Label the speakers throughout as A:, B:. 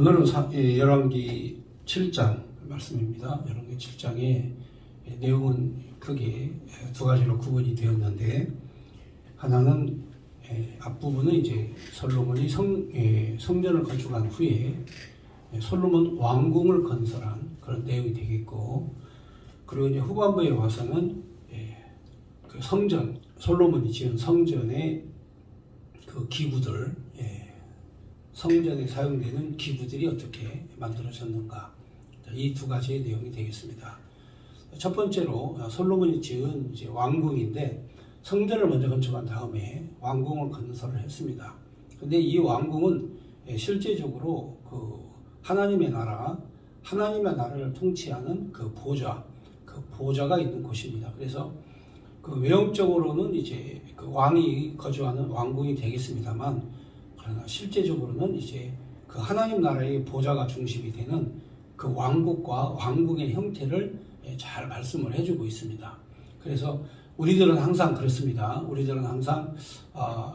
A: 오늘은 열왕기 7장 말씀입니다. 열왕기 7장의 내용은 크게 두 가지로 구분이 되었는데, 하나는 앞부분은 이제 솔로몬이 성전을 건축한 후에 솔로몬 왕궁을 건설한 그런 내용이 되겠고, 그리고 이제 후반부에 와서는 그 성전, 솔로몬이 지은 성전의 그 기구들, 성전에 사용되는 기구들이 어떻게 만들어졌는가, 이 두 가지의 내용이 되겠습니다. 첫 번째로 솔로몬이 지은 이제 왕궁인데, 성전을 먼저 건축한 다음에 왕궁을 건설을 했습니다. 근데 이 왕궁은 실제적으로 그 하나님의 나라를 통치하는 그 보좌가 있는 곳입니다. 그래서 그 외형적으로는 이제 그 왕이 거주하는 왕궁이 되겠습니다만, 그러나 실제적으로는 이제 그 하나님 나라의 보좌가 중심이 되는 그 왕국과 왕궁의 형태를 잘 말씀을 해주고 있습니다. 그래서 우리들은 항상 그렇습니다. 우리들은 항상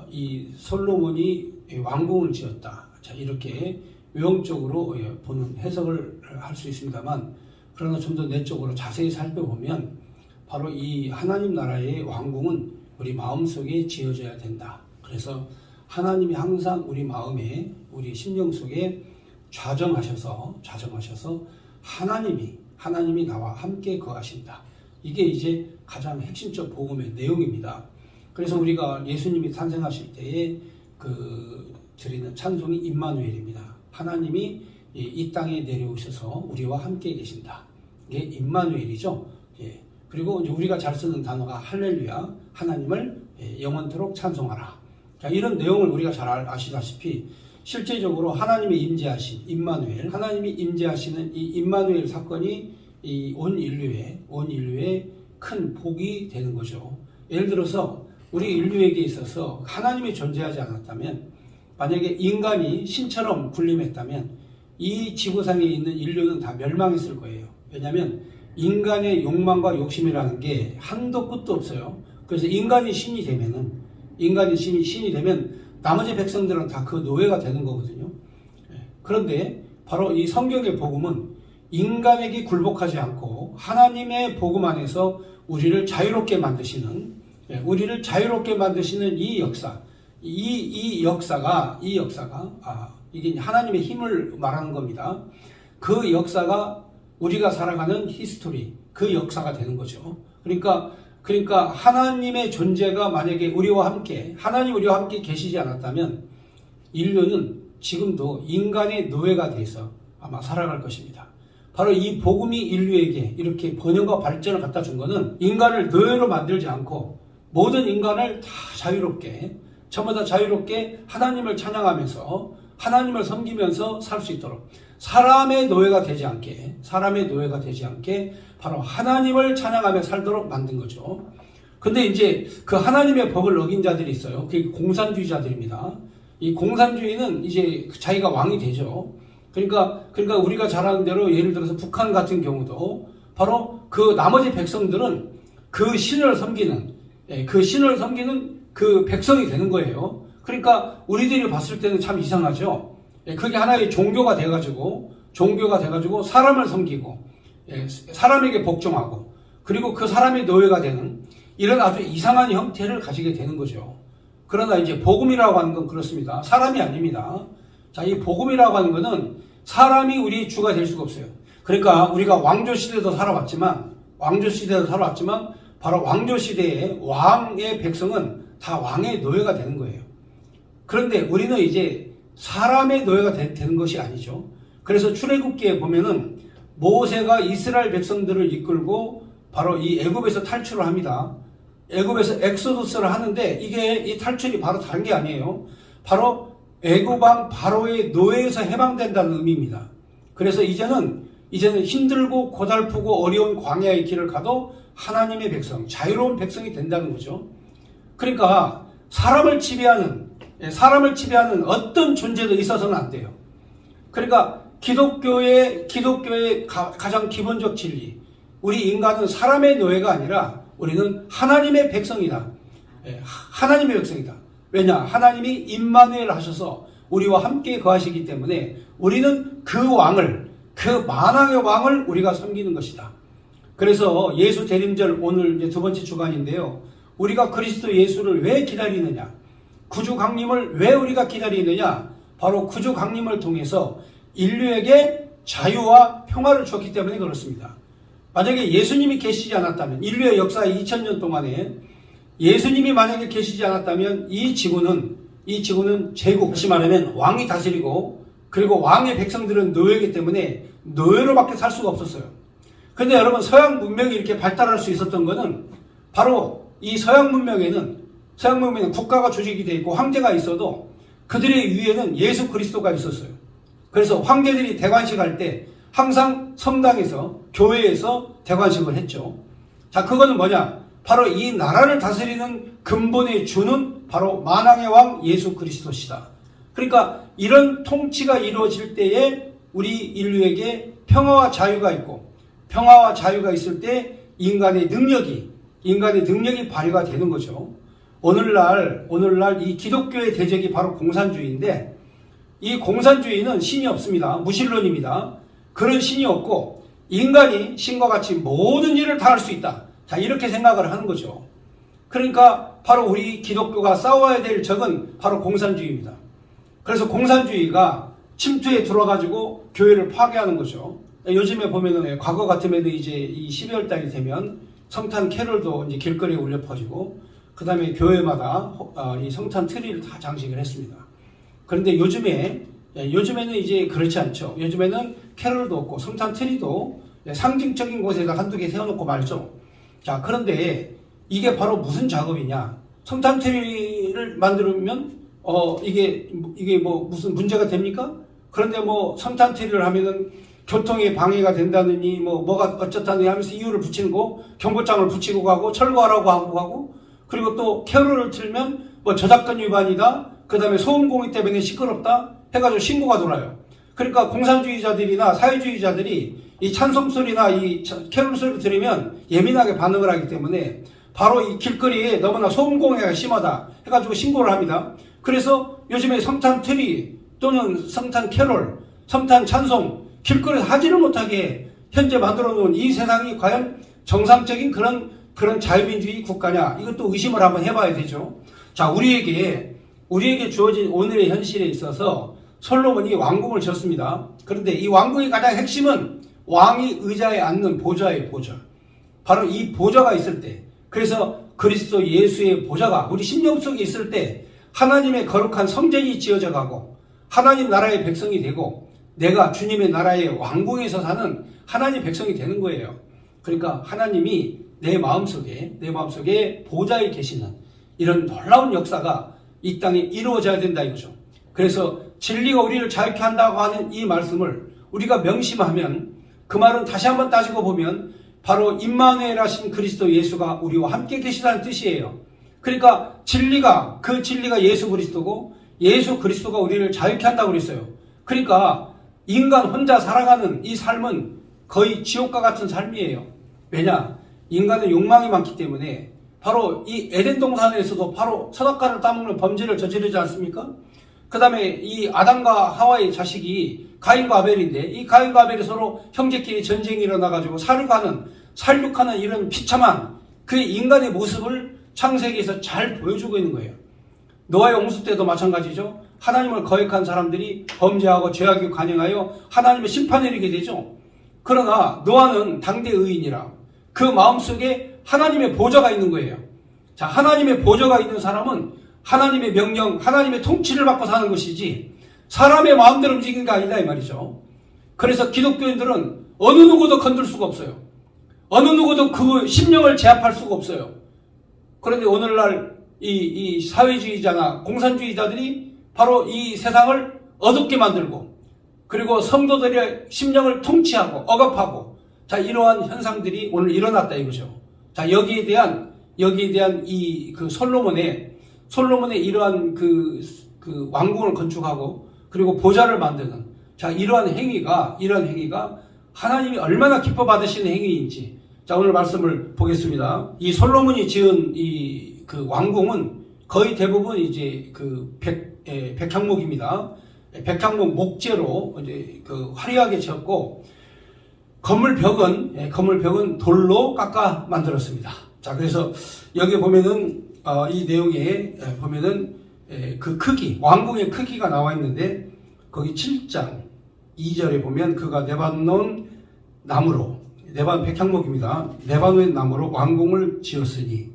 A: 이 솔로몬이 왕궁을 지었다, 자, 이렇게 외형적으로 보는 해석을 할 수 있습니다만, 그러나 좀 더 내적으로 자세히 살펴보면 바로 이 하나님 나라의 왕궁은 우리 마음속에 지어져야 된다. 그래서 하나님이 항상 우리 마음에, 우리 심령 속에 좌정하셔서 하나님이 나와 함께 거하신다. 이게 이제 가장 핵심적 복음의 내용입니다. 그래서 우리가 예수님이 탄생하실 때에 드리는 찬송이 임마누엘입니다. 하나님이 이 땅에 내려오셔서 우리와 함께 계신다. 이게 임마누엘이죠. 그리고 이제 우리가 잘 쓰는 단어가 할렐루야, 하나님을 영원토록 찬송하라. 자, 이런 내용을 우리가 잘 아시다시피 실제적으로 하나님의 임재하신 임마누엘, 하나님이 임재하시는 이 임마누엘 사건이 이 온 인류의 큰 복이 되는 거죠. 예를 들어서 우리 인류에게 있어서 하나님이 존재하지 않았다면, 만약에 인간이 신처럼 군림했다면 이 지구상에 있는 인류는 다 멸망했을 거예요. 왜냐하면 인간의 욕망과 욕심이라는 게 한도 끝도 없어요. 그래서 인간이 신이 되면 나머지 백성들은 다 그 노예가 되는 거거든요. 그런데 바로 이 성경의 복음은 인간에게 굴복하지 않고 하나님의 복음 안에서 우리를 자유롭게 만드시는 이 역사, 이 역사가 이게 하나님의 힘을 말하는 겁니다. 그 역사가 우리가 살아가는 히스토리, 그 역사가 되는 거죠. 그러니까 하나님의 존재가 만약에 하나님 우리와 함께 계시지 않았다면 인류는 지금도 인간의 노예가 돼서 아마 살아갈 것입니다. 바로 이 복음이 인류에게 이렇게 번영과 발전을 갖다 준 것은 인간을 노예로 만들지 않고 모든 인간을 다 전부 다 자유롭게 하나님을 찬양하면서 하나님을 섬기면서 살 수 있도록 사람의 노예가 되지 않게 바로 하나님을 찬양하며 살도록 만든 거죠. 근데 이제 그 하나님의 법을 어긴 자들이 있어요. 그게 공산주의자들입니다. 이 공산주의는 이제 자기가 왕이 되죠. 그러니까 우리가 잘 아는 대로 예를 들어서 북한 같은 경우도 바로 그 나머지 백성들은 그 신을 섬기는 그 백성이 되는 거예요. 그러니까 우리들이 봤을 때는 참 이상하죠. 그게 하나의 종교가 돼가지고 사람을 섬기고 사람에게 복종하고 그리고 그 사람의 노예가 되는 이런 아주 이상한 형태를 가지게 되는 거죠. 그러나 이제 복음이라고 하는 건 그렇습니다. 사람이 아닙니다. 자, 이 복음이라고 하는 것은 사람이 우리의 주가 될 수가 없어요. 그러니까 우리가 왕조 시대도 살아왔지만 바로 왕조 시대의 왕의 백성은 다 왕의 노예가 되는 거예요. 그런데 우리는 이제 사람의 노예가 되는 것이 아니죠. 그래서 출애굽기에 보면은 모세가 이스라엘 백성들을 이끌고 바로 이 애굽에서 탈출을 합니다. 애굽에서 엑소더스를 하는데 이 탈출이 바로 다른 게 아니에요. 바로 애굽왕 바로의 노예에서 해방된다는 의미입니다. 그래서 이제는 힘들고 고달프고 어려운 광야의 길을 가도 하나님의 백성, 자유로운 백성이 된다는 거죠. 그러니까 사람을 지배하는 어떤 존재도 있어서는 안 돼요. 그러니까 기독교의 가장 기본적 진리, 우리 인간은 사람의 노예가 아니라 우리는 하나님의 백성이다. 하나님의 백성이다. 왜냐? 하나님이 임마누엘 하셔서 우리와 함께 거하시기 때문에 우리는 그 왕을, 그 만왕의 왕을 우리가 섬기는 것이다. 그래서 예수 대림절 오늘 이제 두 번째 주간인데요. 우리가 그리스도 예수를 왜 기다리느냐? 구주 강림을 왜 우리가 기다리느냐? 바로 구주 강림을 통해서 인류에게 자유와 평화를 줬기 때문에 그렇습니다. 만약에 예수님이 계시지 않았다면, 인류의 역사의 2000년 동안에 예수님이 만약에 계시지 않았다면 이 지구는 제국, 다시 말하면 왕이 다스리고, 그리고 왕의 백성들은 노예이기 때문에 노예로밖에 살 수가 없었어요. 근데 여러분, 서양 문명이 이렇게 발달할 수 있었던 것은 바로 이 서양 문명에는 국가가 조직이 되어 있고 황제가 있어도 그들의 위에는 예수 그리스도가 있었어요. 그래서 황제들이 대관식 할 때 항상 성당에서, 교회에서 대관식을 했죠. 자, 그거는 뭐냐? 바로 이 나라를 다스리는 근본의 주는 바로 만왕의 왕 예수 그리스도시다. 그러니까 이런 통치가 이루어질 때에 우리 인류에게 평화와 자유가 있고, 평화와 자유가 있을 때 인간의 능력이 발휘가 되는 거죠. 오늘날 이 기독교의 대적이 바로 공산주의인데, 이 공산주의는 신이 없습니다. 무신론입니다. 그런 신이 없고 인간이 신과 같이 모든 일을 다 할 수 있다. 자, 이렇게 생각을 하는 거죠. 그러니까 바로 우리 기독교가 싸워야 될 적은 바로 공산주의입니다. 그래서 공산주의가 침투에 들어가지고 교회를 파괴하는 거죠. 요즘에 보면은 과거 같으면 이제 이 12월 달이 되면 성탄 캐롤도 이제 길거리에 울려 퍼지고, 그 다음에 교회마다 이 성탄 트리를 다 장식을 했습니다. 그런데 요즘에는 이제 그렇지 않죠. 요즘에는 캐롤도 없고 성탄 트리도 상징적인 곳에다 한두 개 세워놓고 말죠. 자, 그런데 이게 바로 무슨 작업이냐? 성탄 트리를 만들면 이게 뭐 무슨 문제가 됩니까? 그런데 뭐 성탄 트리를 하면은 교통에 방해가 된다느니 뭐가 어쩌다느니 하면서 이유를 붙이는 거, 경고장을 붙이고 가고 철거하라고 하고 가고, 그리고 또 캐롤을 틀면 뭐 저작권 위반이다, 그 다음에 소음공해 때문에 시끄럽다 해가지고 신고가 돌아요. 그러니까 공산주의자들이나 사회주의자들이 이 찬송소리나 이 캐롤 소리를 들으면 예민하게 반응을 하기 때문에 바로 이 길거리에 너무나 소음공해가 심하다 해가지고 신고를 합니다. 그래서 요즘에 성탄 트리 또는 성탄 캐롤, 성탄 찬송 길거리에서 하지를 못하게 현재 만들어 놓은 이 세상이 과연 정상적인 그런 자유민주주의 국가냐? 이것도 의심을 한번 해봐야 되죠. 자, 우리에게 주어진 오늘의 현실에 있어서 솔로몬이 왕궁을 지었습니다. 그런데 이 왕궁의 가장 핵심은 왕이 의자에 앉는 보좌의 보좌. 바로 이 보좌가 있을 때, 그래서 그리스도 예수의 보좌가 우리 심령 속에 있을 때 하나님의 거룩한 성전이 지어져 가고 하나님 나라의 백성이 되고 내가 주님의 나라의 왕궁에서 사는 하나님 백성이 되는 거예요. 그러니까 하나님이 내 마음속에 보좌에 계시는 이런 놀라운 역사가 이 땅에 이루어져야 된다 이거죠. 그래서 진리가 우리를 자유케 한다고 하는 이 말씀을 우리가 명심하면, 그 말은 다시 한번 따지고 보면 바로 임마누엘 하신 그리스도 예수가 우리와 함께 계시다는 뜻이에요. 그러니까 그 진리가 예수 그리스도고 예수 그리스도가 우리를 자유케 한다고 그랬어요. 그러니까 인간 혼자 살아가는 이 삶은 거의 지옥과 같은 삶이에요. 왜냐? 인간은 욕망이 많기 때문에 바로 이 에덴 동산에서도 바로 선악과를 따먹는 범죄를 저지르지 않습니까? 그 다음에 이 아담과 하와의 자식이 가인과 아벨인데, 이 가인과 아벨이 서로 형제끼리 전쟁이 일어나가지고 살육하는 이런 비참한 그 인간의 모습을 창세기에서 잘 보여주고 있는 거예요. 노아의 홍수 때도 마찬가지죠. 하나님을 거역한 사람들이 범죄하고 죄악에 관영하여 하나님의 심판에 이르게 되죠. 그러나 노아는 당대 의인이라 그 마음속에 하나님의 보좌가 있는 거예요. 자, 하나님의 보좌가 있는 사람은 하나님의 명령, 하나님의 통치를 받고 사는 것이지 사람의 마음대로 움직이는 게 아니다 이 말이죠. 그래서 기독교인들은 어느 누구도 건들 수가 없어요. 어느 누구도 그 심령을 제압할 수가 없어요. 그런데 오늘날 이 사회주의자나 공산주의자들이 바로 이 세상을 어둡게 만들고, 그리고 성도들의 심령을 통치하고 억압하고, 자, 이러한 현상들이 오늘 일어났다 이거죠. 자, 여기에 대한 이 그 솔로몬의 이러한 그 왕궁을 건축하고 그리고 보좌를 만드는, 자, 이러한 행위가 하나님이 얼마나 기뻐 받으시는 행위인지, 자, 오늘 말씀을 보겠습니다. 이 솔로몬이 지은 그 왕궁은 거의 대부분 이제 그 백향목입니다. 백향목 목재로 이제 그 화려하게 지었고, 건물벽은 돌로 깎아 만들었습니다. 자, 그래서 여기 보면은 이 내용에 보면은 그 크기, 왕궁의 크기가 나와 있는데, 거기 7장 2절에 보면 그가 레바논 나무로, 레바논 백향목입니다. 레바논 나무로 왕궁을 지었으니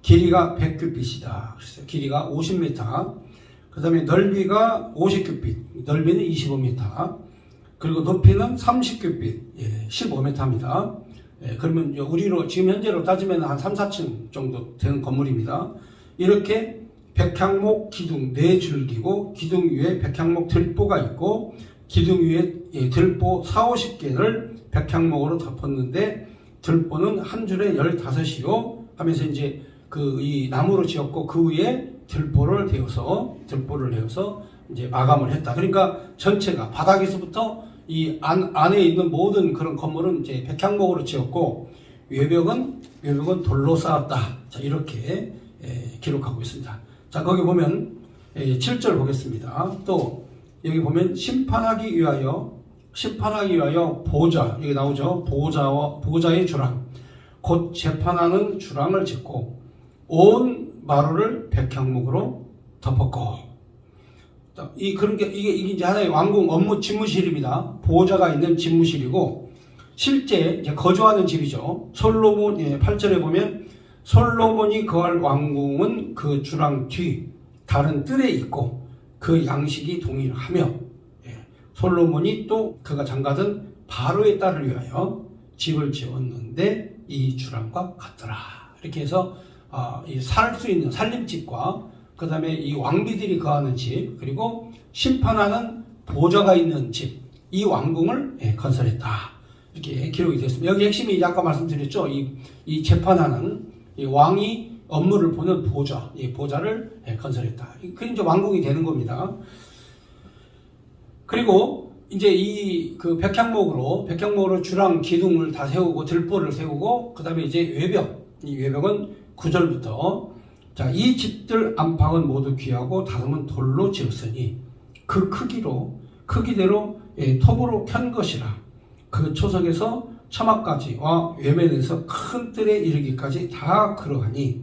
A: 길이가 100규빗이다. 그래서 길이가 50m, 그 다음에 넓이가 50규빗, 넓이는 25m, 그리고 높이는 30규빗, 15m입니다. 그러면 우리로 지금 현재로 따지면 한 3, 4층 정도 되는 건물입니다. 이렇게 백향목 기둥 4줄기고, 기둥 위에 백향목 들보가 있고, 기둥 위에 들보 40-50개를 백향목으로 덮었는데, 들보는 한 줄에 15이요 하면서 이제 이 나무로 지었고, 그 위에 들보를 대어서 이제 마감을 했다. 그러니까 전체가 바닥에서부터 이 안에 있는 모든 그런 건물은 이제 백향목으로 지었고, 외벽은 돌로 쌓았다. 자, 이렇게 기록하고 있습니다. 자, 거기 보면 7절 보겠습니다. 또 여기 보면 심판하기 위하여 보좌, 여기 나오죠. 보좌의 주랑, 곧 재판하는 주랑을 짓고 온 마루를 백향목으로 덮었고. 이게 이제 하나의 왕궁 업무 집무실입니다. 보호자가 있는 집무실이고, 실제 이제 거주하는 집이죠. 솔로몬 8절에 보면 솔로몬이 거할 왕궁은 그 주랑 뒤 다른 뜰에 있고 그 양식이 동일하며, 솔로몬이 또 그가 장가든 바로의 딸을 위하여 집을 지었는데 이 주랑과 같더라. 이렇게 해서 살 수 있는 살림집과 그 다음에 이 왕비들이 거하는 집, 그리고 심판하는 보좌가 있는 집, 이 왕궁을 건설했다. 이렇게 기록이 되었습니다. 여기 핵심이 이제 아까 말씀드렸죠. 이 재판하는 이 왕이 업무를 보는 보좌, 이 보좌를 건설했다. 그게 이제 왕궁이 되는 겁니다. 그리고 이제 그 백향목으로 주랑 기둥을 다 세우고 들보를 세우고, 그 다음에 이제 이 외벽은 9절부터, 자, 이 집들 안방은 모두 귀하고 다듬은 돌로 지었으니 그 크기대로 톱으로 켠 것이라. 그 초석에서 처마까지와 외면에서 큰 뜰에 이르기까지 다 그러하니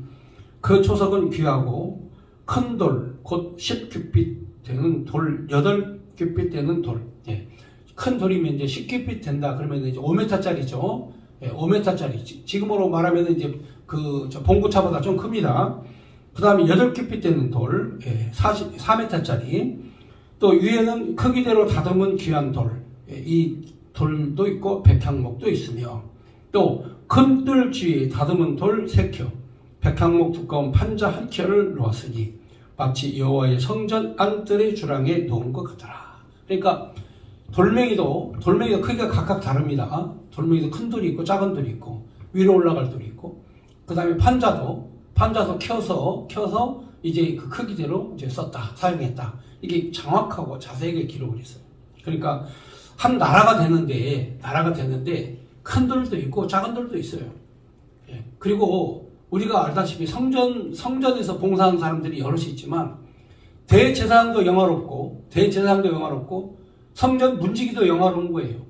A: 그 초석은 귀하고 큰 돌, 곧 10규빗 되는 돌, 8규빗 되는 돌. 큰 돌이면 이제 10규빗 된다. 그러면 이제 5m짜리죠. 5m짜리. 지금으로 말하면 이제 봉구차보다 좀 큽니다. 그 다음에 8규빗 되는 돌, 4m짜리. 또 위에는 크기대로 다듬은 귀한 돌, 이 돌도 있고 백향목도 있으며, 또 큰 뜰 주위에 다듬은 돌 3켜, 백향목 두꺼운 판자 1켜를 놓았으니 마치 여호와의 성전 안뜰의 주랑에 놓은 것 같더라. 그러니까 돌멩이도 크기가 각각 다릅니다. 돌멩이도 큰 돌이 있고 작은 돌이 있고 위로 올라갈 돌이 있고, 그 다음에 판자도 켜서 이제 그 크기대로 이제 사용했다. 이게 정확하고 자세하게 기록을 했어요. 그러니까 한 나라가 되는데 큰 돌도 있고 작은 돌도 있어요. 그리고 우리가 알다시피 성전에서 봉사하는 사람들이 여럿이 있지만, 대제사장도 영화롭고 성전 문지기도 영화로운 거예요.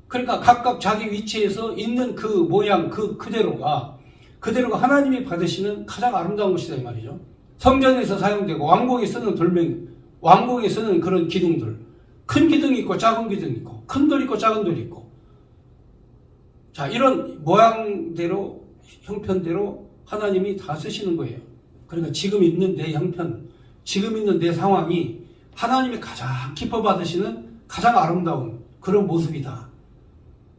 A: 그러니까 각각 자기 위치에서 있는 그 모양, 그대로가 하나님이 받으시는 가장 아름다운 것이다, 이 말이죠. 성전에서 사용되고 왕궁에 쓰는 돌멩이, 왕궁에 쓰는 그런 기둥들, 큰 기둥이 있고 작은 기둥이 있고, 큰 돌이 있고 작은 돌이 있고, 자, 이런 모양대로, 형편대로 하나님이 다 쓰시는 거예요. 그러니까 지금 있는 내 형편, 지금 있는 내 상황이 하나님이 가장 기뻐 받으시는 가장 아름다운 그런 모습이다.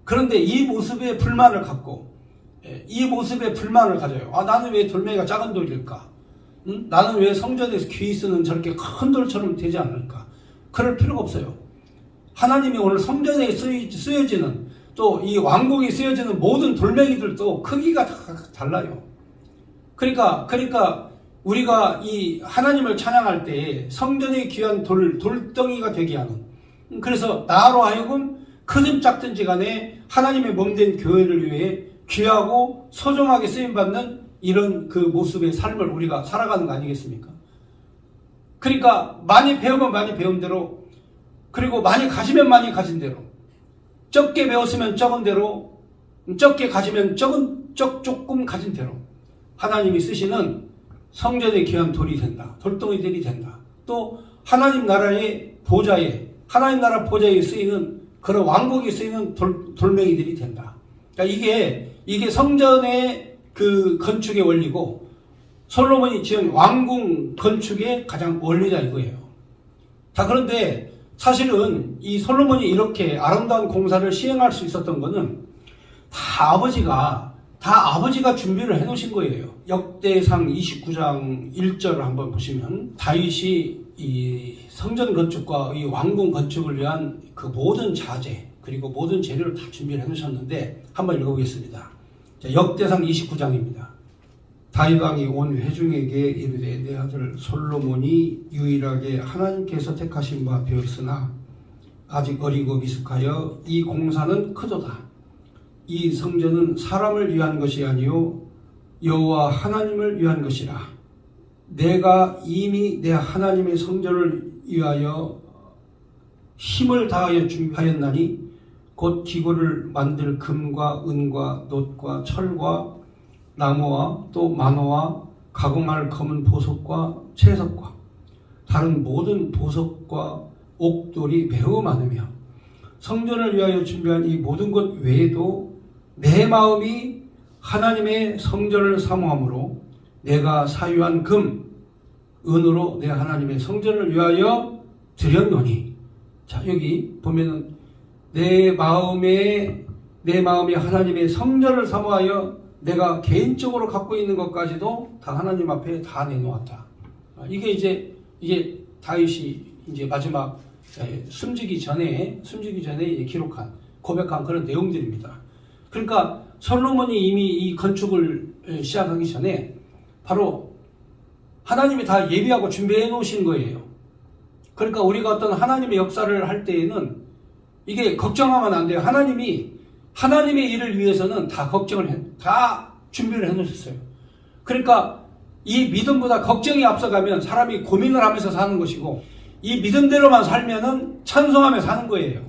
A: 그런데 이 모습에 불만을 가져요. 나는 왜 돌멩이가 작은 돌일까? 나는 왜 성전에서 귀 쓰는 저렇게 큰 돌처럼 되지 않을까? 그럴 필요가 없어요. 하나님이 오늘 성전에 쓰여지는, 또 이 왕궁에 쓰여지는 모든 돌멩이들도 크기가 다 달라요. 그러니까 우리가 이 하나님을 찬양할 때 성전에 귀한 돌덩이가 되게 하는, 그래서 나로 하여금 크든 작든지 간에 하나님의 몸된 교회를 위해 귀하고 소중하게 쓰임받는 이런 그 모습의 삶을 우리가 살아가는 거 아니겠습니까? 그러니까 많이 배우면 많이 배운 대로 그리고 많이 가지면 많이 가진 대로, 적게 배웠으면 적은 대로, 적게 가지면 조금 가진 대로 하나님이 쓰시는 성전의 귀한 돌이 된다. 돌덩이들이 된다. 또 하나님 나라의 보좌에, 하나님 나라 보좌에 쓰이는 그런 왕국이 쓰이는 돌멩이들이 된다. 그러니까 이게 성전의 그 건축의 원리고 솔로몬이 지은 왕궁 건축의 가장 원리다 이거예요. 자, 그런데 사실은 이 솔로몬이 이렇게 아름다운 공사를 시행할 수 있었던 거는 다 아버지가 준비를 해 놓으신 거예요. 역대상 29장 1절을 한번 보시면 다윗이 이 성전 건축과 이 왕궁 건축을 위한 그 모든 자재 그리고 모든 재료를 다 준비를 해 놓으셨는데 한번 읽어보겠습니다. 자, 역대상 29장입니다. 다윗 왕이 온 회중에게 이르되 내 아들 솔로몬이 유일하게 하나님께서 택하신 바 되었으나 아직 어리고 미숙하여 이 공사는 크도다. 이 성전은 사람을 위한 것이 아니요 여호와 하나님을 위한 것이라. 내가 이미 내 하나님의 성전을 위하여 힘을 다하여 준비하였나니 곧 기구를 만들 금과 은과 놋과 철과 나무와 또 만호와 가공할 검은 보석과 채석과 다른 모든 보석과 옥돌이 매우 많으며 성전을 위하여 준비한 이 모든 것 외에도 내 마음이 하나님의 성전을 사모함으로 내가 사유한 금, 은으로 내 하나님의 성전을 위하여 드렸노니. 자, 여기 보면은 내 마음에 하나님의 성전을 사모하여 내가 개인적으로 갖고 있는 것까지도 다 하나님 앞에 다 내놓았다. 이게 다윗이 이제 마지막 숨지기 전에 이제 기록한 고백한 그런 내용들입니다. 그러니까 솔로몬이 이미 이 건축을 시작하기 전에 바로 하나님이 다 예비하고 준비해 놓으신 거예요. 그러니까 우리가 어떤 하나님의 역사를 할 때에는 이게 걱정하면 안 돼요. 하나님의 일을 위해서는 다 다 준비를 해 놓으셨어요. 그러니까 이 믿음보다 걱정이 앞서가면 사람이 고민을 하면서 사는 것이고 이 믿음대로만 살면은 찬송하며 사는 거예요.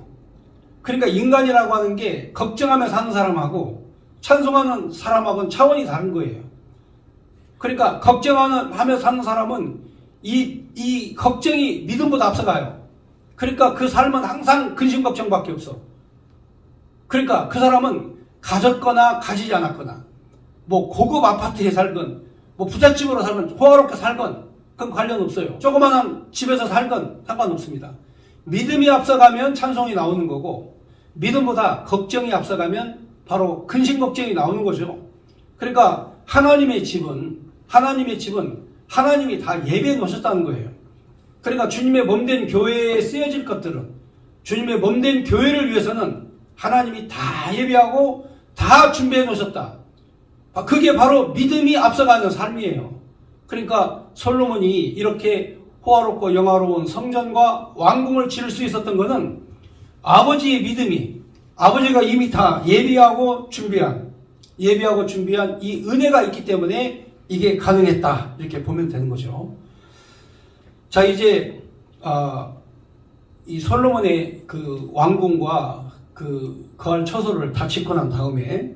A: 그러니까 인간이라고 하는 게 걱정하며 사는 사람하고 찬송하는 사람하고는 차원이 다른 거예요. 그러니까 걱정하며 사는 사람은 이 걱정이 믿음보다 앞서가요. 그러니까 그 삶은 항상 근심 걱정밖에 없어. 그러니까 그 사람은 가졌거나 가지지 않았거나 뭐 고급 아파트에 살건 뭐 부잣집으로 살건 호화롭게 살건 그건 관련 없어요. 조그마한 집에서 살건 상관없습니다. 믿음이 앞서가면 찬송이 나오는 거고 믿음보다 걱정이 앞서가면 바로 근심 걱정이 나오는 거죠. 그러니까 하나님의 집은 하나님이 다 예배해 놓으셨다는 거예요. 그러니까 주님의 몸된 교회에 쓰여질 것들은 주님의 몸된 교회를 위해서는 하나님이 다 예배하고 다 준비해 놓으셨다. 그게 바로 믿음이 앞서가는 삶이에요. 그러니까 솔로몬이 이렇게 호화롭고 영화로운 성전과 왕궁을 지을 수 있었던 것은 아버지의 믿음이 아버지가 이미 다 예비하고 준비한 이 은혜가 있기 때문에 이게 가능했다. 이렇게 보면 되는 거죠. 자, 이제 이 솔로몬의 그 왕궁과 그 거할 처소를 다 짓고 난 다음에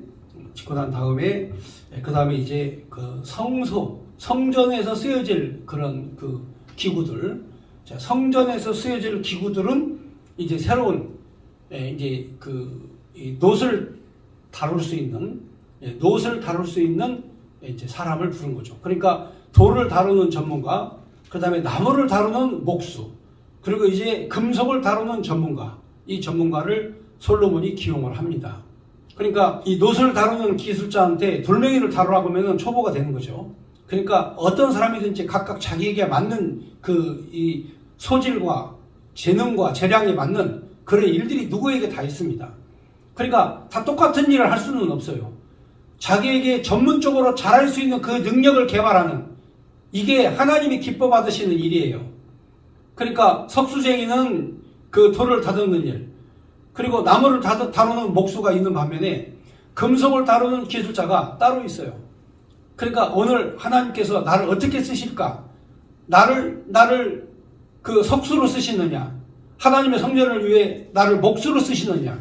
A: 그 다음에 이제 그 성전에서 쓰여질 그런 그 기구들, 자, 성전에서 쓰여질 기구들은 이제 새로운 이제 이 놋을 다룰 수 있는 이제 사람을 부른 거죠. 그러니까 돌을 다루는 전문가, 그 다음에 나무를 다루는 목수, 그리고 이제 금속을 다루는 전문가, 이 전문가를 솔로몬이 기용을 합니다. 그러니까 이 놋을 다루는 기술자한테 돌멩이를 다루라고 하면 초보가 되는 거죠. 그러니까 어떤 사람이든지 각각 자기에게 맞는 이 소질과 재능과 재량에 맞는 그런 일들이 누구에게 다 있습니다. 그러니까 다 똑같은 일을 할 수는 없어요. 자기에게 전문적으로 잘할 수 있는 그 능력을 개발하는 이게 하나님이 기뻐 받으시는 일이에요. 그러니까 석수쟁이는 그 돌을 다듬는 일, 그리고 나무를 다루는 목수가 있는 반면에 금속을 다루는 기술자가 따로 있어요. 그러니까 오늘 하나님께서 나를 어떻게 쓰실까? 나를 그 석수로 쓰시느냐? 하나님의 성전을 위해 나를 몫으로 쓰시느냐?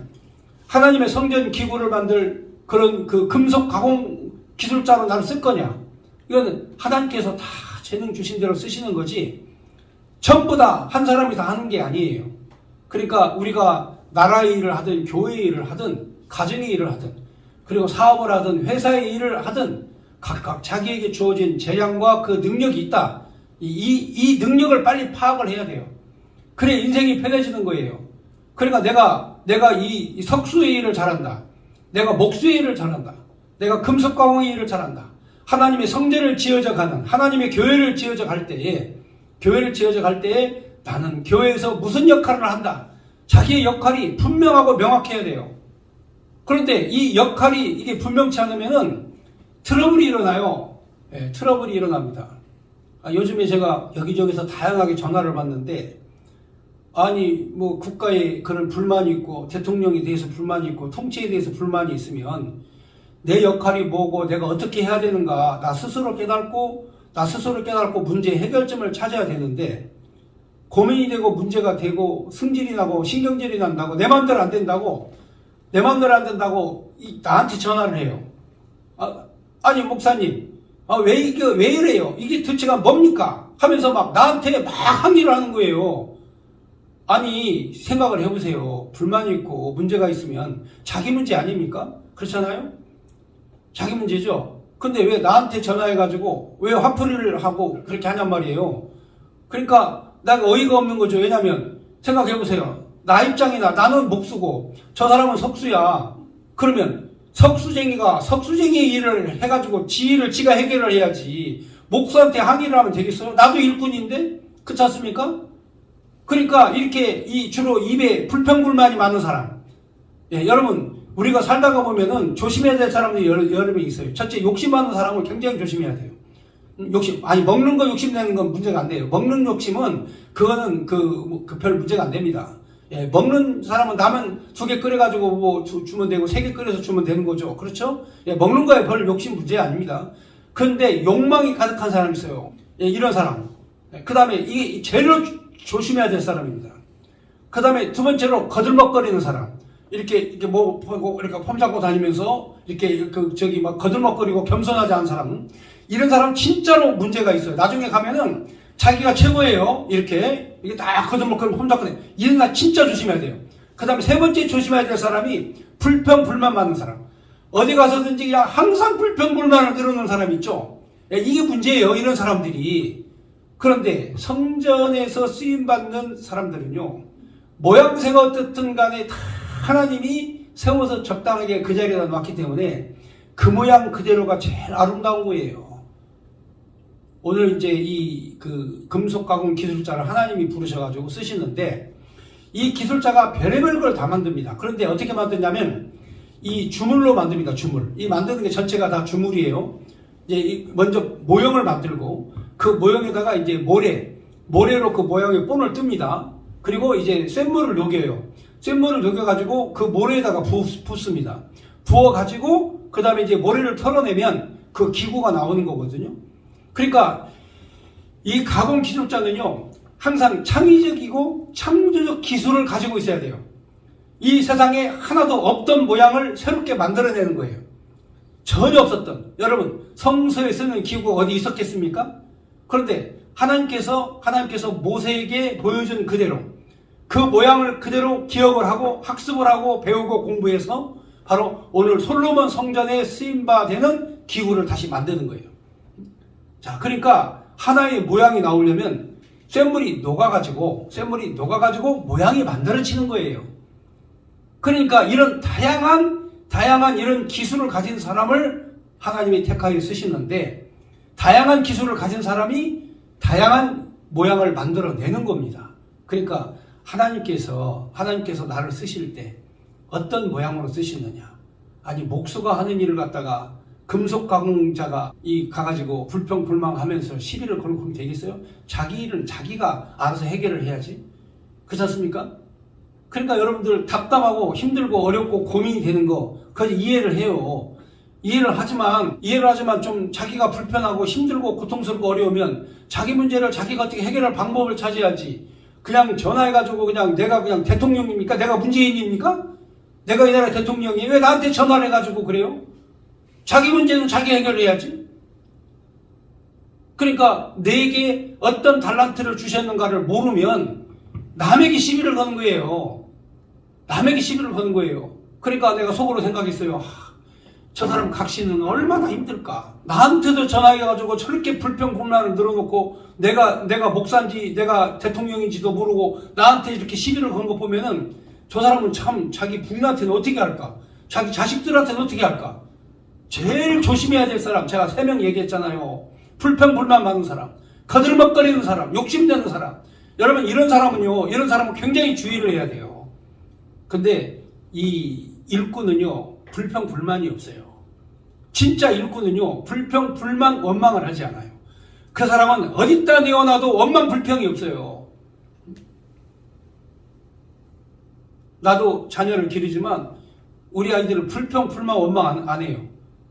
A: 하나님의 성전 기구를 만들 그런 그 금속 가공 기술자로 나를 쓸 거냐? 이건 하나님께서 다 재능 주신 대로 쓰시는 거지 전부 다 한 사람이 다 하는 게 아니에요. 그러니까 우리가 나라의 일을 하든 교회의 일을 하든 가정의 일을 하든 그리고 사업을 하든 회사의 일을 하든 각각 자기에게 주어진 재량과 그 능력이 있다. 이 능력을 빨리 파악을 해야 돼요. 그래 인생이 편해지는 거예요. 그러니까 내가 이 석수의 일을 잘한다. 내가 목수의 일을 잘한다. 내가 금속 가공의 일을 잘한다. 하나님의 성전을 지어져 가는 하나님의 교회를 지어져 갈 때에 나는 교회에서 무슨 역할을 한다. 자기의 역할이 분명하고 명확해야 돼요. 그런데 이 역할이 이게 분명치 않으면은 트러블이 일어나요. 네, 트러블이 일어납니다. 요즘에 제가 여기저기서 다양하게 전화를 받는데 아니 뭐 국가에 그런 불만이 있고 대통령에 대해서 불만이 있고 통치에 대해서 불만이 있으면 내 역할이 뭐고 내가 어떻게 해야 되는가 나 스스로 깨닫고 문제 해결점을 찾아야 되는데 고민이 되고 문제가 되고 승질이 나고 신경질이 난다고 내 마음대로 안 된다고 나한테 전화를 해요. 아니 목사님 왜 이래요? 이게 도대체가 뭡니까? 하면서 막 나한테 막 항의를 하는 거예요. 아니 생각을 해보세요. 불만이 있고 문제가 있으면 자기 문제 아닙니까? 그렇잖아요? 자기 문제죠. 근데 왜 나한테 전화해가지고 왜 화풀이를 하고 그렇게 하냔 말이에요. 그러니까 내가 어이가 없는 거죠. 왜냐면 생각해보세요. 나 입장이나 나는 목수고 저 사람은 석수야. 그러면 석수쟁이가 석수쟁이 일을 해가지고 지 일을 지가 해결을 해야지 목수한테 항의를 하면 되겠어요? 나도 일꾼인데? 그렇지 않습니까? 그러니까 이렇게 주로 입에 불평불만이 많은 사람. 예, 여러분 우리가 살다가 보면은 조심해야 될 사람들이 여러 명 있어요. 첫째 욕심 많은 사람은 굉장히 조심해야 돼요. 먹는 거 욕심내는 건 문제가 안 돼요. 먹는 욕심은 그거는 별 문제가 안 됩니다. 예, 먹는 사람은 라면 2개 끓여가지고 뭐 주면 되고 3개 끓여서 주면 되는 거죠. 그렇죠? 예, 먹는 거에 별 욕심 문제 아닙니다. 그런데 욕망이 가득한 사람이 있어요. 예, 이런 사람. 예, 그 다음에 이게 제일 조심해야 될 사람입니다. 그 다음에 두 번째로 거들먹거리는 사람. 이렇게 뭐 이렇게 폼 잡고 다니면서 이렇게 막 거들먹거리고 겸손하지 않은 사람. 이런 사람 진짜로 문제가 있어요. 나중에 가면은 자기가 최고예요. 이렇게 딱 거듭먹거리고 폼잡고 이런 날 진짜 조심해야 돼요. 그 다음에 세 번째 조심해야 될 사람이 불평불만 많은 사람. 어디 가서든지 그냥 항상 불평불만을 들어놓는 사람 있죠. 이게 문제예요. 이런 사람들이. 그런데 성전에서 쓰임받는 사람들은요. 모양새가 어떻든 간에 다 하나님이 세워서 적당하게 그 자리에다 놨기 때문에 그 모양 그대로가 제일 아름다운 거예요. 오늘 이제 금속 가공 기술자를 하나님이 부르셔가지고 쓰시는데 이 기술자가 별의별 걸 다 만듭니다. 그런데 어떻게 만드냐면 이 주물로 만듭니다. 주물. 이 만드는 게 전체가 다 주물이에요. 이제 먼저 모형을 만들고 그 모형에다가 이제 모래로 그 모양의 본을 뜹니다. 그리고 이제 쇳물을 녹여요. 쇳물을 녹여가지고 그 모래에다가 붓습니다. 부어가지고 그 다음에 이제 모래를 털어내면 그 기구가 나오는 거거든요. 그러니까 이 가공 기술자는요 항상 창의적이고 창조적 기술을 가지고 있어야 돼요. 이 세상에 하나도 없던 모양을 새롭게 만들어내는 거예요. 전혀 없었던. 여러분 성서에 쓰는 기구가 어디 있었겠습니까? 그런데 하나님께서 모세에게 보여준 그대로 그 모양을 그대로 기억을 하고 학습을 하고 배우고 공부해서 바로 오늘 솔로몬 성전에 쓰임받는 기구를 다시 만드는 거예요. 자, 그러니까 하나의 모양이 나오려면 쇳물이 녹아가지고 모양이 만들어지는 거예요. 그러니까 이런 다양한 이런 기술을 가진 사람을 하나님이 택하여 쓰시는데 다양한 기술을 가진 사람이 다양한 모양을 만들어내는 겁니다. 그러니까 하나님께서 나를 쓰실 때 어떤 모양으로 쓰시느냐. 아니 목수가 하는 일을 갖다가 금속 가공자가 가가지고 불평불만하면서 시비를 걸고 그러면 되겠어요? 자기 일은 자기가 알아서 해결을 해야지. 그렇지 않습니까? 그러니까 여러분들 답답하고 힘들고 어렵고 고민이 되는 거 그거 이해를 해요. 이해를 하지만 좀 자기가 불편하고 힘들고 고통스럽고 어려우면 자기 문제를 자기가 어떻게 해결할 방법을 찾아야지. 그냥 전화해가지고 그냥 내가 그냥 대통령입니까? 내가 문재인입니까? 내가 이 나라 대통령이 왜 나한테 전화를 해가지고 그래요? 자기 문제는 자기 해결해야지. 그러니까 내게 어떤 달란트를 주셨는가를 모르면 남에게 시비를 거는 거예요. 남에게 시비를 거는 거예요. 그러니까 내가 속으로 생각했어요. 저 사람 각시는 얼마나 힘들까. 나한테도 전화해가지고 저렇게 불평불만을 늘어놓고 내가 목사인지 내가 대통령인지도 모르고 나한테 이렇게 시비를 거는 거 보면은 저 사람은 참 자기 부인한테는 어떻게 할까? 자기 자식들한테는 어떻게 할까? 제일 조심해야 될 사람, 제가 3명 얘기했잖아요. 불평불만 많은 사람, 거들먹거리는 사람, 욕심내는 사람. 여러분 이런 사람은 굉장히 주의를 해야 돼요. 근데 이 일꾼은요, 불평불만이 없어요. 진짜 일꾼은요, 불평불만 원망을 하지 않아요. 그 사람은 어디다 내어놔도 원망불평이 없어요. 나도 자녀를 기르지만 우리 아이들은 불평불만 원망 안 해요.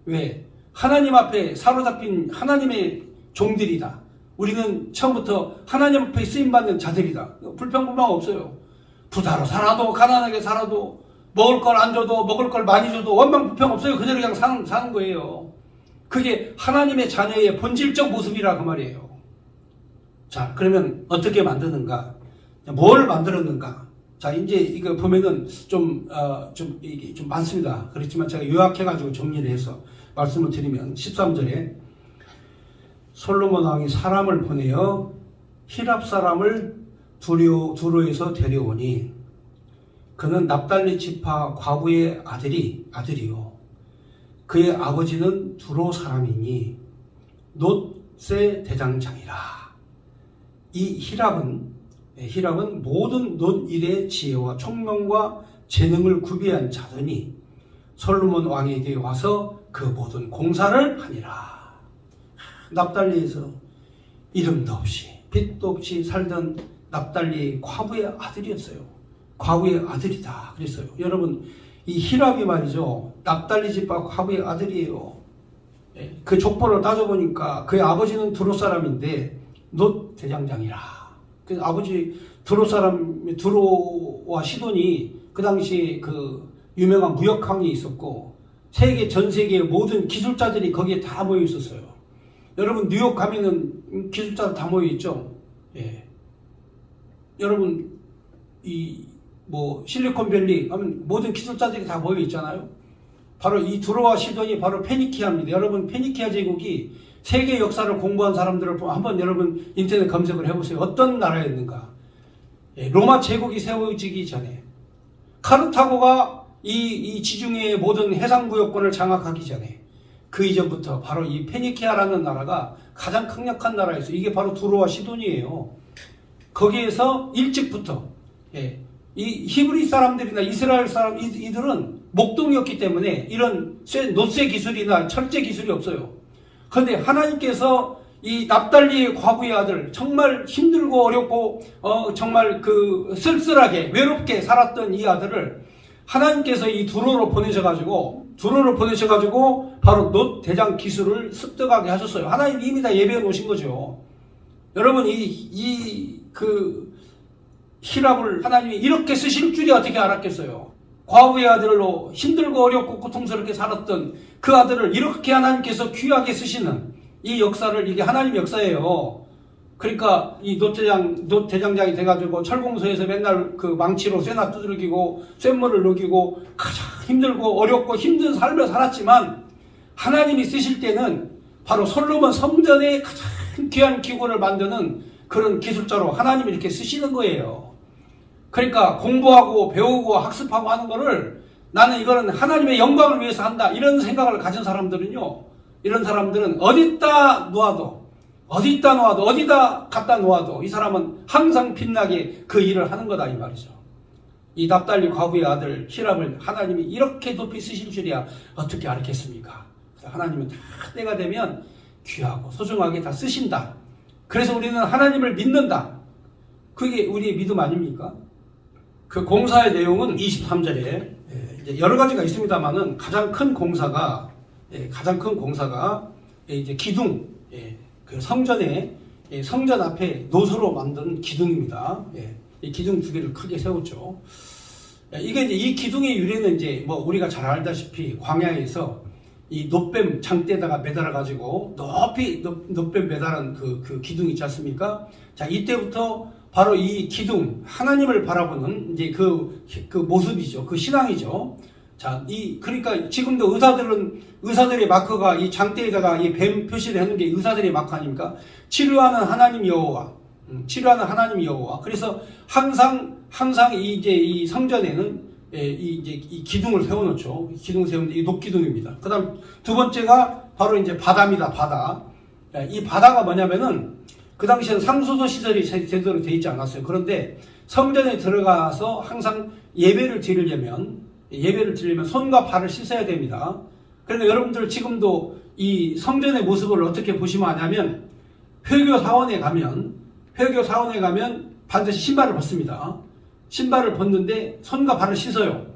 A: 왜? 하나님 앞에 사로잡힌 하나님의 종들이다. 우리는 처음부터 하나님 앞에 쓰임받는 자들이다. 불평불만 없어요. 부자로 살아도 가난하게 살아도 먹을 걸 안 줘도 먹을 걸 많이 줘도 원망불평 없어요. 그대로 그냥 사는 거예요. 그게 하나님의 자녀의 본질적 모습이라 그 말이에요. 자, 그러면 어떻게 만드는가? 뭘 만들었는가? 자, 이제 이거 보면은 좀 많습니다. 그렇지만 제가 요약해가지고 정리를 해서 말씀을 드리면 13절에 솔로몬 왕이 사람을 보내어 히랍 사람을 두로에서 데려오니 그는 납달리 지파 과부의 아들이요. 그의 아버지는 두로 사람이니 놋의 대장장이라. 이 히랍은 모든 놋 일의 지혜와 총명과 재능을 구비한 자더니 솔로몬 왕에게 와서 그 모든 공사를 하니라. 납달리에서 이름도 없이 빛도 없이 살던 납달리 과부의 아들이었어요. 과부의 아들이다 그랬어요. 여러분 이 히랍이 말이죠, 납달리 지파 과부의 아들이에요. 그 족보를 따져보니까 그의 아버지는 두로 사람인데 놋 대장장이라. 그 아버지 두로와 시돈이 그 당시 그 유명한 무역항이 있었고 전 세계의 모든 기술자들이 거기에 다 모여 있었어요. 여러분 뉴욕 가면은 기술자들 다 모여 있죠. 예. 여러분 실리콘밸리 하면 모든 기술자들이 다 모여 있잖아요. 바로 이 두로와 시돈이 바로 페니키아입니다. 여러분 페니키아 제국이 세계 역사를 공부한 사람들을 보면 한번 여러분 인터넷 검색을 해보세요. 어떤 나라였는가? 예, 로마 제국이 세워지기 전에 카르타고가 이 지중해의 모든 해상무역권을 장악하기 전에 그 이전부터 바로 이 페니키아라는 나라가 가장 강력한 나라였어요. 이게 바로 두로와 시돈이에요. 거기에서 일찍부터 이 히브리 사람들이나 이스라엘 사람 이들은 목동이었기 때문에 이런 놋쇠 기술이나 철제 기술이 없어요. 그런데 하나님께서 이 납달리의 과부의 아들, 정말 힘들고 어렵고 정말 그 쓸쓸하게 외롭게 살았던 이 아들을 하나님께서 이 두로로 보내셔가지고 바로 놋 대장 기술을 습득하게 하셨어요. 하나님 이미 다 예배해 놓으신 거죠. 여러분 그 히랍을 하나님이 이렇게 쓰실 줄이 어떻게 알았겠어요? 과부의 아들로 힘들고 어렵고 고통스럽게 살았던 그 아들을 이렇게 하나님께서 귀하게 쓰시는 이 역사를, 이게 하나님 역사예요. 그러니까 이 놋 대장장이 돼가지고 철공소에서 맨날 그 망치로 쇠나 두들기고 쇳물을 녹이고 가장 힘들고 어렵고 힘든 삶을 살았지만 하나님이 쓰실 때는 바로 솔로몬 성전의 가장 귀한 기구를 만드는 그런 기술자로 하나님이 이렇게 쓰시는 거예요. 그러니까 공부하고 배우고 학습하고 하는 거를 나는 이거는 하나님의 영광을 위해서 한다, 이런 생각을 가진 사람들은요, 이런 사람들은 어디다 놓아도 어디다 갖다 놓아도 이 사람은 항상 빛나게 그 일을 하는 거다 이 말이죠. 이 납달리 과부의 아들 히랍을 하나님이 이렇게 높이 쓰실 줄이야 어떻게 알겠습니까? 하나님은 다 때가 되면 귀하고 소중하게 다 쓰신다. 그래서 우리는 하나님을 믿는다. 그게 우리의 믿음 아닙니까? 그 공사의 내용은 23절에 이제 여러 가지가 있습니다만은 가장 큰 공사가 이제 기둥, 그 성전의 예, 성전 앞에 노소로 만든 기둥입니다. 예, 이 기둥 두 개를 크게 세웠죠. 예, 이게 이제 이 기둥의 유래는 이제 뭐 우리가 잘 알다시피 광야에서 이 놋뱀 장대에다가 매달아 가지고 높이 놋뱀 매달은 그 기둥 있지 않습니까? 자, 이때부터 바로 이 기둥, 하나님을 바라보는 이제 그 모습이죠. 그 신앙이죠. 자, 그러니까 지금도 의사들의 마크가 이 장대에다가 이 뱀 표시를 해놓은 게 의사들의 마크 아닙니까? 치료하는 하나님 여호와. 치료하는 하나님 여호와. 그래서 항상 이 성전에는 이 기둥을 세워놓죠. 기둥 세우는데 이 녹기둥입니다. 그 다음 두 번째가 바로 이제 바다입니다. 바다. 이 바다가 뭐냐면은 그 당시에는 상수도 시설이 제대로 되어 있지 않았어요. 그런데 성전에 들어가서 항상 예배를 드리려면 손과 발을 씻어야 됩니다. 그런데 여러분들 지금도 이 성전의 모습을 어떻게 보시면 아냐면 회교 사원에 가면 반드시 신발을 벗습니다. 신발을 벗는데 손과 발을 씻어요.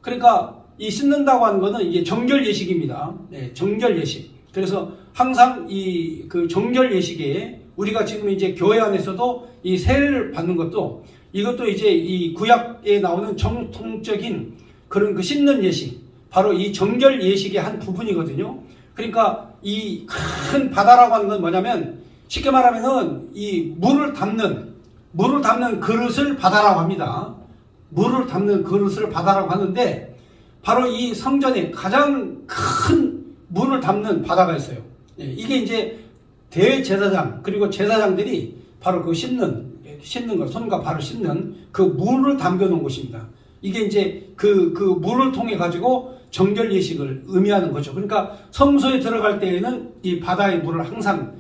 A: 그러니까 이 씻는다고 하는 것은 이게 정결 예식입니다. 네, 정결 예식. 그래서 항상 그 정결 예식에 우리가 지금 이제 교회 안에서도 이 세례를 받는 것도 이것도 이제 이 구약에 나오는 정통적인 그런 그 씻는 예식, 바로 이 정결 예식의 한 부분이거든요. 그러니까 이 큰 바다라고 하는 건 뭐냐면 쉽게 말하면은 이 물을 담는 그릇을 바다라고 합니다. 물을 담는 그릇을 바다라고 하는데 바로 이 성전에 가장 큰 물을 담는 바다가 있어요. 이게 이제 대제사장 그리고 제사장들이 바로 그 씻는 것, 손과 발을 씻는 그 물을 담겨 놓은 곳입니다. 이게 이제 그 물을 통해 가지고 정결 예식을 의미하는 거죠. 그러니까 성소에 들어갈 때에는 이 바다의 물을 항상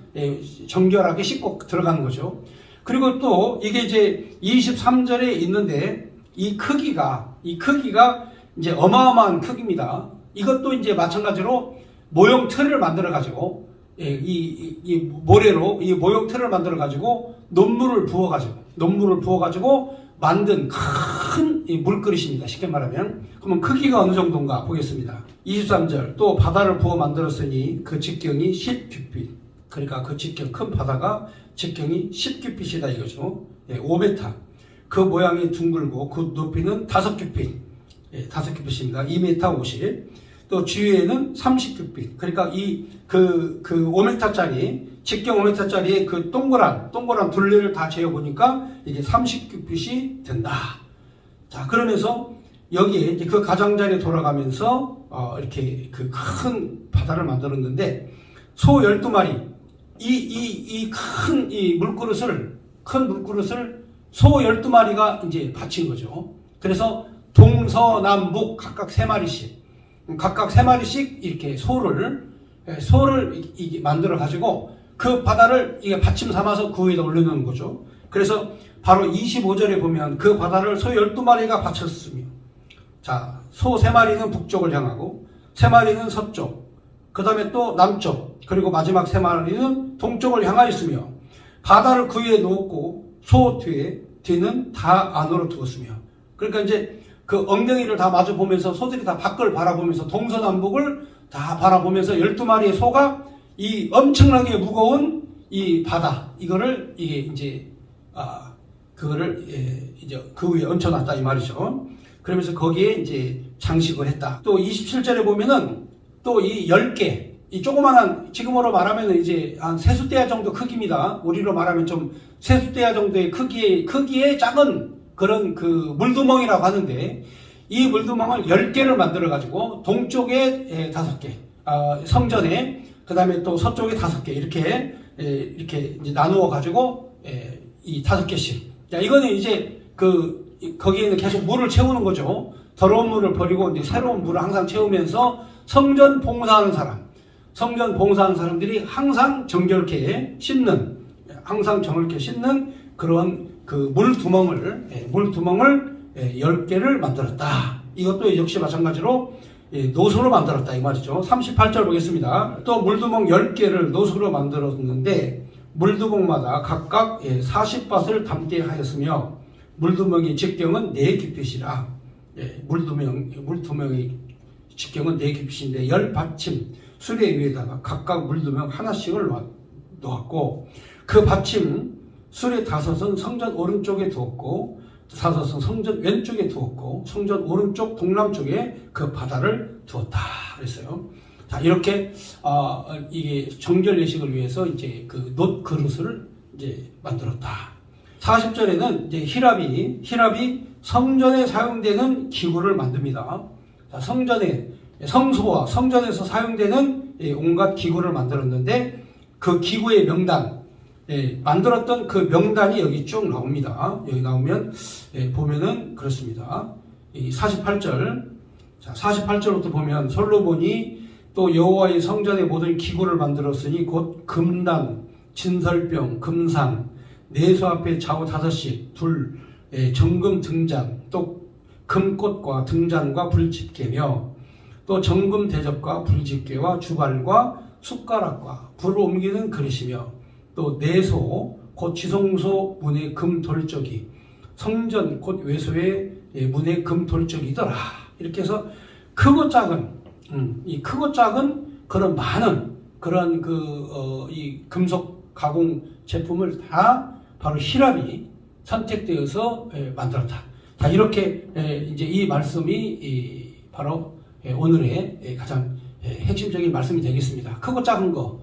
A: 정결하게 씻고 들어가는 거죠. 그리고 또 이게 이제 23절에 있는데 이 크기가 이제 어마어마한 크기입니다. 이것도 이제 마찬가지로 모형 틀을 만들어 가지고 이 모래로 이 모형 틀을 만들어 가지고 논물을 부어 가지고 만든 큰 물그릇입니다. 쉽게 말하면. 그러면 크기가 어느 정도인가 보겠습니다. 23절 또 바다를 부어 만들었으니 그 직경이 10규빗. 그러니까 그 직경 큰 바다가 직경이 10규빗이다 이거죠. 5m. 그 모양이 둥글고 그 높이는 5규빗. 5규빗입니다. 2m 50. 또 주위에는 30규빗. 그러니까 그 5m짜리 직경 5m짜리의 그 동그란 둘레를 다 재어보니까 이게 30규빗이 된다. 자, 그러면서 여기에 이제 그 가장자리에 돌아가면서 이렇게 그 큰 바다를 만들었는데 소 12마리 이 큰 큰 물그릇을 소 12마리가 이제 바친 거죠. 그래서 동서남북 각각 3마리씩 이렇게 소를 이게 만들어 가지고 그 바다를 이게 받침 삼아서 그 위에다 올려놓는 거죠. 그래서 바로 25절에 보면 그 바다를 소 12마리가 바쳤으며, 자, 소 3마리는 북쪽을 향하고 3마리는 서쪽, 그 다음에 또 남쪽, 그리고 마지막 3마리는 동쪽을 향하였으며 바다를 그 위에 놓고 소 뒤는 다 안으로 두었으며. 그러니까 이제 그 엉덩이를 다 마주 보면서 소들이 다 밖을 바라보면서 동서남북을 다 바라보면서 12마리의 소가 이 엄청나게 무거운 이 바다 이거를 이게 이제 그거를 이제 그 위에 얹혀놨다 이 말이죠. 그러면서 거기에 이제 장식을 했다. 또 27절에 보면은 또 이 10개 이 조그만한 지금으로 말하면 이제 한 세숫대야 정도 크기입니다. 우리로 말하면 좀 세숫대야 정도의 크기의 작은 그런 그 물두멍이라고 하는데 이 물두멍을 10개를 만들어 가지고 동쪽에 5개, 성전에 그 다음에 또 서쪽에 5개 이렇게 이제 나누어 가지고 이 5개씩. 자, 이거는 이제 거기에는 계속 물을 채우는 거죠. 더러운 물을 버리고 이제 새로운 물을 항상 채우면서 성전 봉사하는 사람들이 항상 정결케 씻는 그런 그 물두멍을 10개를 만들었다. 이것도 역시 마찬가지로 노소로 만들었다 이 말이죠. 38절 보겠습니다. 또 물두멍 10개를 노소로 만들었는데 물두멍마다 각각 40밭을 담게 하였으며 물두멍의 직경은 4규빗이라. 물두멍의 직경은 4규빗인데 10받침 수레 위에다가 각각 물두멍 하나씩을 놓았고, 그 받침 수레 5은 성전 오른쪽에 두었고 5은 성전 왼쪽에 두었고 성전 오른쪽 동남쪽에 그 바다를 두었다 그랬어요. 자, 이렇게 이게 정결 예식을 위해서 이제 그 놋 그릇을 이제 만들었다. 40절에는 이제 히랍이 성전에 사용되는 기구를 만듭니다. 자, 성소와 성전에서 사용되는 온갖 기구를 만들었는데 그 기구의 명단, 만들었던 그 명단이 여기 쭉 나옵니다. 여기 나오면 보면은 그렇습니다. 이 48절, 자 48절부터 보면 솔로몬이 또 여호와의 성전의 모든 기구를 만들었으니 곧 금단, 진설병, 금상, 내수 앞에 좌우 5씩, 둘, 정금 등잔, 또 금꽃과 등잔과 불집게며 또 정금 대접과 불집게와 주발과 숟가락과 불을 옮기는 그릇이며 또 내소 곧 지성소 문의 금 돌적이 성전 곧 외소의 문의 금 돌적이더라. 이렇게 해서 크고 작은 이 크고 작은 그런 많은 그런 이 금속 가공 제품을 다 바로 히랍이 선택되어서 만들었다. 자, 이렇게 이제 이 말씀이 바로 오늘의 가장 핵심적인 말씀이 되겠습니다. 크고 작은 거,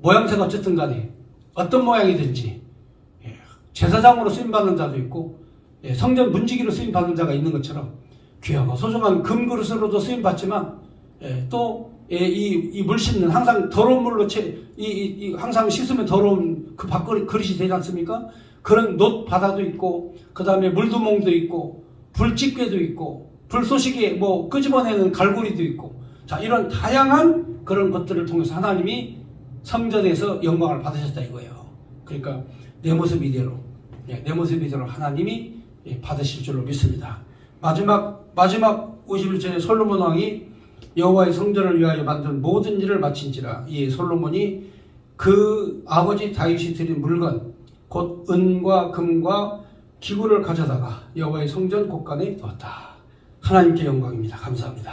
A: 모양새가 어쨌든 간에 어떤 모양이든지 제사장으로 쓰임받는 자도 있고 성전 문지기로 쓰임받는 자가 있는 것처럼 귀하고 소중한 금그릇으로도 쓰임받지만 또 이 물 씻는 항상 더러운 물로 항상 씻으면 더러운 그 밥그릇이 되지 않습니까? 그런 놋 바다도 있고 그 다음에 물두멍도 있고 불집게도 있고 불쏘시개 뭐 끄집어내는 갈고리도 있고 자 이런 다양한 그런 것들을 통해서 하나님이 성전에서 영광을 받으셨다 이거예요. 그러니까 내 모습 이대로 하나님이 받으실 줄로 믿습니다. 마지막 51절에 솔로몬 왕이 여호와의 성전을 위하여 만든 모든 일을 마친지라. 이에 솔로몬이 그 아버지 다윗이 드린 물건 곧 은과 금과 기구를 가져다가 여호와의 성전 곳간에 두었다. 하나님께 영광입니다. 감사합니다.